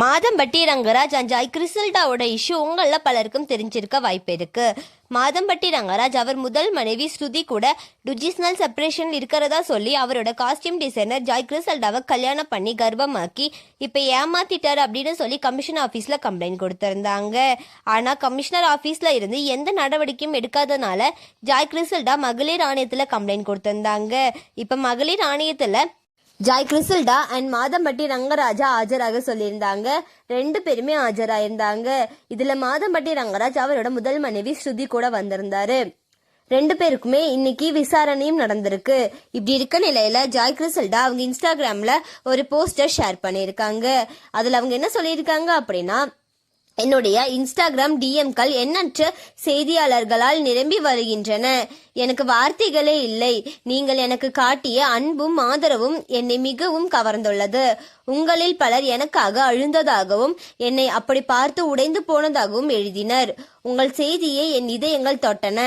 Madhampatti Rangaraj and Joy கிறிசல்டாவோட issue உங்களில் பலருக்கும் தெரிஞ்சிருக்க வாய்ப்பு இருக்கு. மாதம்பட்டி ரங்கராஜ் அவர் முதல் மனைவி ஸ்ருதி கூட டுஜிஸ்னல் செப்பரேஷன் இருக்கிறதா சொல்லி அவரோட காஸ்டியூம் டிசைனர் ஜாய் கிறிசல்டாவை கல்யாணம் பண்ணி கர்ப்பமாக்கி இப்போ ஏமாத்திட்டார் அப்படின்னு சொல்லி கமிஷனர் ஆஃபீஸில் கம்ப்ளைண்ட் கொடுத்துருந்தாங்க. ஆனால் கமிஷனர் ஆஃபீஸில் இருந்து எந்த நடவடிக்கையும் எடுக்காதனால ஜாய் கிறிசல்டா மகளிர் ஆணையத்தில் கம்ப்ளைண்ட் கொடுத்துருந்தாங்க. இப்போ மகளிர் ஆணையத்தில் ஜாய் கிறிசல்டா அண்ட் மாதம்பட்டி ரங்கராஜா ஆஜராக சொல்லியிருந்தாங்க. ரெண்டு பேருமே ஆஜராயிருந்தாங்க. இதுல மாதம்பட்டி ரங்கராஜ் அவரோட முதல் மனைவி ஸ்ருதி கூட வந்திருந்தாரு. ரெண்டு பேருக்குமே இன்னைக்கு விசாரணையும் நடந்திருக்கு. இப்படி இருக்க நிலையில ஜாய் கிறிசல்டா அவங்க இன்ஸ்டாகிராம்ல ஒரு போஸ்டர் ஷேர் பண்ணியிருக்காங்க. அதுல அவங்க என்ன சொல்லியிருக்காங்க அப்படின்னா, என்னுடைய இன்ஸ்டாகிராம் டிஎம்கள் எண்ணற்ற செய்தியாளர்களால் நிரம்பி வருகின்றன. எனக்கு வார்த்தைகளே இல்லை. நீங்கள் எனக்கு காட்டிய அன்பும் ஆதரவும் என்னை மிகவும் கவர்ந்துள்ளது. உங்களில் பலர் எனக்காக அழுந்ததாகவும் என்னை அப்படி பார்த்து உடைந்து போனதாகவும் எழுதினர். உங்கள் செய்தியை என் இதயங்கள் தொட்டன.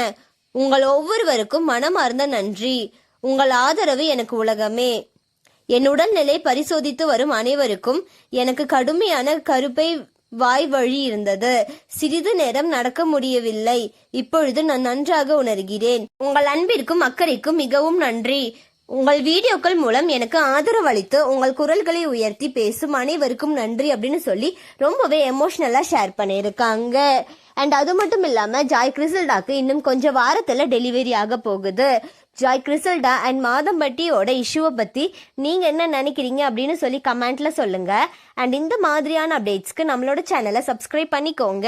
உங்கள் ஒவ்வொருவருக்கும் மனமார்ந்த நன்றி. உங்கள் ஆதரவு எனக்கு உலகமே. என் உடல்நிலை பரிசோதித்து வரும் அனைவருக்கும் எனக்கு கடுமையான கருப்பை வாய் வழி இருந்தது. சிறிது நேரம் நடக்க முடியவில்லை. இப்பொழுது நான் நன்றாக உணர்கிறேன். உங்கள் அன்பிற்கும் அக்கறைக்கும் மிகவும் நன்றி. உங்கள் வீடியோக்கள் மூலம் எனக்கு ஆதரவு அளித்து உங்கள் குரல்களை உயர்த்தி பேசும் அனைவருக்கும் நன்றி அப்படின்னு சொல்லி ரொம்பவே எமோஷனலா ஷேர் பண்ணியிருக்காங்க. அண்ட் அது மட்டும் இல்லாம ஜாய் கிறிசல்டாக்கு இன்னும் கொஞ்சம் வாரத்துல டெலிவரி ஆக போகுது. ஜாய் கிறிசல்டா அண்ட் மாதம்பட்டியோட இஷ்யூவை பத்தி நீங்க என்ன நினைக்கிறீங்க அப்படின்னு சொல்லி கமெண்ட்ல சொல்லுங்க. அண்ட் இந்த மாதிரியான அப்டேட்ஸ்க்கு நம்மளோட சேனலை சப்ஸ்கிரைப் பண்ணிக்கோங்க.